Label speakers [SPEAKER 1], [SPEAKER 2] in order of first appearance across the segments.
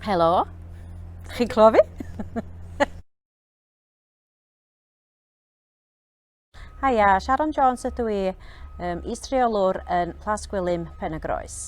[SPEAKER 1] Helo, chi'n clywed fi? Haia, Sharron Jones ydw i, is-Rheolwr yn Plas Gwilym, Pen y Groes.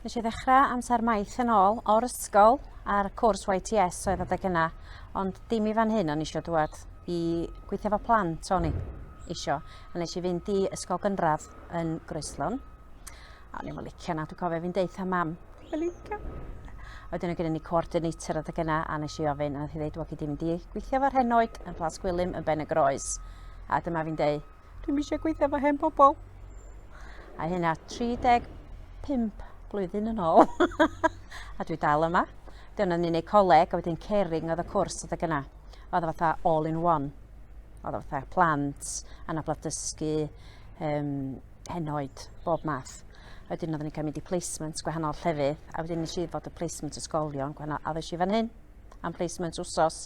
[SPEAKER 1] Nes i ddechrau amser maith yn ôl o'r ysgol ar cwrs YTS oedd adeg yna, ond dim i fan hyn o'n isio dŵad i gweithio efo plant o'n i isio. A nes i fynd i ysgol gynradd yn Groeslon. A o'n i'n licio na, dwi'n cofio fi'n deitha mam, dwi'n licio. Wedyn o gyda ni coordinator adeg yna, a nes i ofyn, a nath i ddeud, wel, gyd i fynd i gweithio efo'r henoed yn Plas Gwilym yn Ben y Groes. A dyma fi'n deud, dwi'n eisiau gweithio efo hen bobl. A hynna 35 blwyddyn yn ôl. A dwi dal yma. Dyna ni'n neud coleg, a wedyn caring oedd y cwrs adeg yna. Oedd o fatha all in one. Oedd o fatha plant, anabladd dysgu, henoed, bob math. A wedyn oedden ni'n cael mynd i placements gwahanol llefydd, a wedyn nes i fod y placement ysgolion gwahanol, a ddys i fan hyn am placement wsos.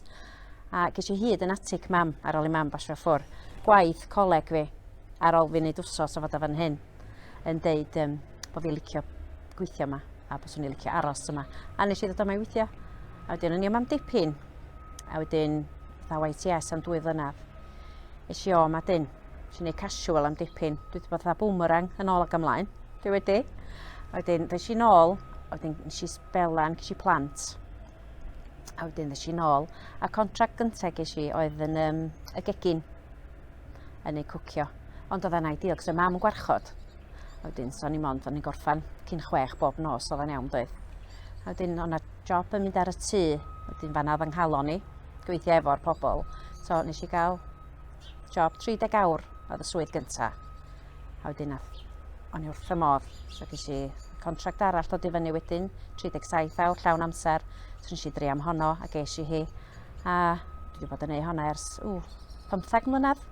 [SPEAKER 1] A ges i hyd yn atig mam, ar ôl i mam basio ffwr, gwaith coleg fi, ar ôl fi wneud wsos o fod o fan hyn, yn deud bod fi licio gweithio yma, a bod swn i'n licio aros yma. A nes i ddod yma i weithio. A wedyn o'n i yma am dipyn. A wedyn, fatha YTS am 2 flynedd. Nes i o yma dyn. Nes i wneud casual am dipyn. Dwi wedi bod fatha boomerang yn ôl ag ymlaen. Dwi wedi. A wedyn, ddys i nôl. A wedyn, nes i sbelan, ges i plant. A wedyn, ddys i nôl. A contract gyntaf ges i oedd yn y gegin. Yn ei cwcio. Ond oedd yna ideal, cos y mam yn gwarchod. A wedyn, so ni mond, o'n i'n gorffan cyn 6 bob nos, oedd yn iawn doedd. A wedyn, o'na job yn mynd ar y tŷ, wedyn fanna oedd yng nghalon i, gweithio efo'r pobl. So, nes i gael job 30 awr oedd y swydd gynta. A wedyn, o'n i wrth y modd. So, ges i contract arall dod i fyny wedyn, 37 awr, llawn amser. So, nes i dri am honno, a ges i hi. A dwi wedi bod yn ei honna ers, 15 mlynedd.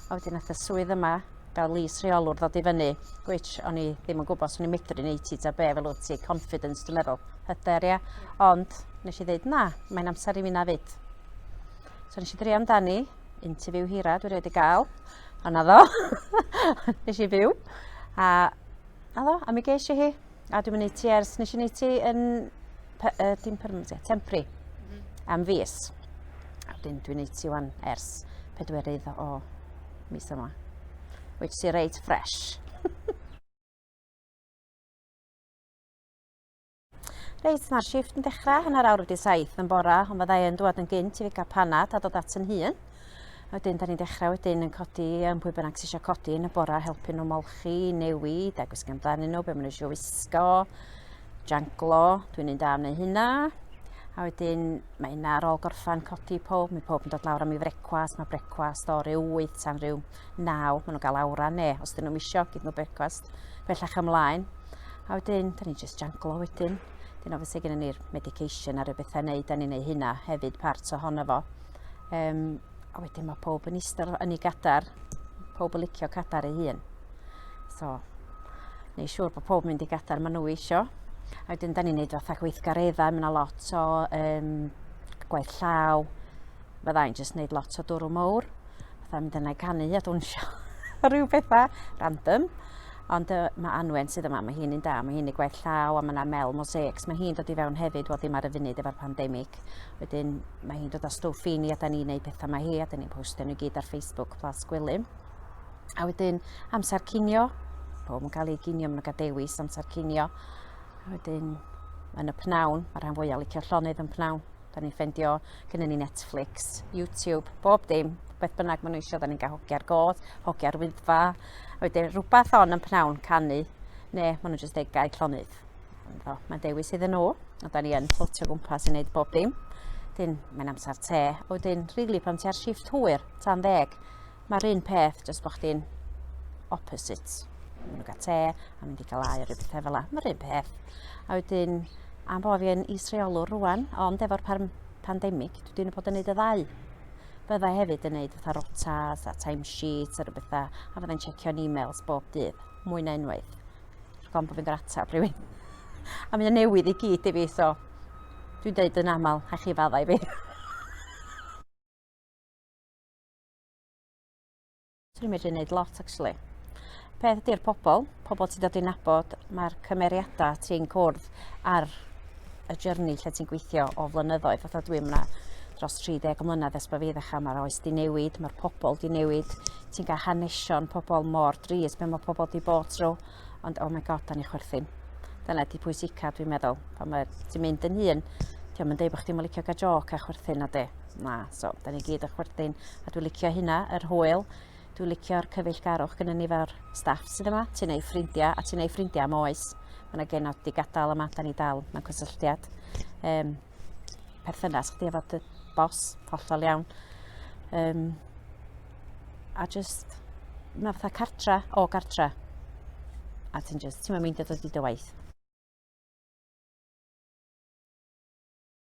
[SPEAKER 1] A wedyn, nath y swydd yma, fel is-Rheolwr ddod i fyny, which o'n i ddim yn gwybod os o'n i medru neud ti ta be fel wyt ti, confidence dwi'n meddwl, hyder ia. Ond nes i ddeud, na, mae'n amser i fi na fyd. So nes i dri amdani, interview hira dwi wedi gael, a na ddo, nes i fyw, a mi ges i hi, a dwi'n mynd ti ers, nes i neud ti yn, dim permanent, temporary, am fus. A dwi'n neud ti wan ers 4 o mis yma. Which is reit fresh. Reit, mae'r shift yn dechrau, hanner awr wedi 7 yn bora, ond byddai yn dod yn gynt i fi gael panad a dod at yn hun. Wedyn, da ni'n dechrau wedyn yn codi pwy bynnag sy'n eisiau codi yn y bora, helpu nhw molchi, newid, a gwisgo amdanyn nhw, be maen nhw eisiau wisgo, janglo, dwi'n un da am neu hynna. A wedyn, mae yna ar ôl gorffan codi pob, mae pob yn dod lawr am ei frecwast, mae brecwast o ryw 8 tan ryw 9, maen nhw'n gael awra ne, os dyn nhw'n isio, gyd nhw brecwast, bellach ymlaen. A wedyn, da ni'n just janglo wedyn. Dyn obviously gen ni'r medication a rhywbeth a neud, da ni'n neud hynna hefyd part ohono fo. A wedyn mae pob yn eistedd yn ei gadar, pob yn licio cadar ei hun. So, neu siŵr bod pob yn mynd i gadar maen nhw isio. A wedyn, da ni'n neud fatha gweithgareddau, mae yna lot o gwaith llaw. Fyddai'n just neud lot o dwrw mawr. Fatha mynd yna i canu a dwnsio rhyw bethau random. Ond mae Anwen sydd yma, mae hi'n un da, mae hi'n ei gwaith llaw a mae yna Mel Mosaics. Mae hi'n dod i fewn hefyd, wel ddim ar y funud efo'r pandemig. Wedyn, mae hi'n dod â stwff i ni a da ni'n neud pethau mae hi a da ni'n postio nhw gyd ar Facebook Plas Gwilym. A wedyn, amser cinio. Pob yn cael ei ginio, maen nhw'n cael dewis amser cinio. A wedyn, yn y pnawn, mae'r rhan fwyaf licio llonydd yn pnawn. Da ni'n ffendio, gyda ni Netflix, YouTube, bob dim, beth bynnag maen nhw eisiau, da ni'n cael hogiau'r god, hogiau'r wyddfa. A wedyn, rhywbeth on yn pnawn canu, ne, maen nhw'n just deud gael llonydd. Mae'n dewis iddyn nhw, a da ni yn fflotio gwmpas i wneud bob dim. Wedyn, mae'n amser te. A wedyn, rili, pan ti ar shift hwyr, tan 10, mae'r un peth, jyst bod chdi'n opposite. Maen nhw'n cael te, a mynd i gael air rhyw bethau fel la. Mae'r un peth. A wedyn, am bo fi yn is-Rheolwr rwan, ond efo'r pandemig, dwi wedi bod yn neud y ddau. Byddai hefyd yn neud fatha rotas a timesheets a rhyw bethau, a fyddai'n checio'n e-mails bob dydd, mwy na unwaith. rhag bod fi'n gratab rhywun. A mae'n newydd i gyd i fi, so dwi'n deud yn aml, a chi faddau fi. Dwi'n medru gwneud lot, actually. Peth ydy'r pobl ti'n dod i nabod, mae'r cymeriadau ti'n cwrdd ar y journey lle ti'n gweithio o flynyddoedd. Fatha dwi'n yna dros 30 mlynedd ers bod fi ddechrau, mae'r oes di newid, mae'r pobl di newid. Ti'n cael hanesion pobl mor drist, be mae pobl di bod trwy. Ond, oh my god, da ni chwerthin. Dyna di pwysica, dwi'n meddwl. Pan ti'n mynd yn hun, diolch yn dweud bod chdi'n licio gael joc a chwerthin a di. Na, so, da ni gyd a chwerthin. A dwi'n licio hynna, yr hwyl. Dwi'n licio'r cyfeillgarwch gyda ni fel staff sydd yma. Ti'n neud ffrindiau, a ti'n neud ffrindiau am oes. Mae'n genod di gadael yma, da ni dal mewn cysylltiad. Perthynas chdi efo dy bos, hollol iawn. A just, mae fatha cartra o gartra. A ti'n meindio dod i dy waith.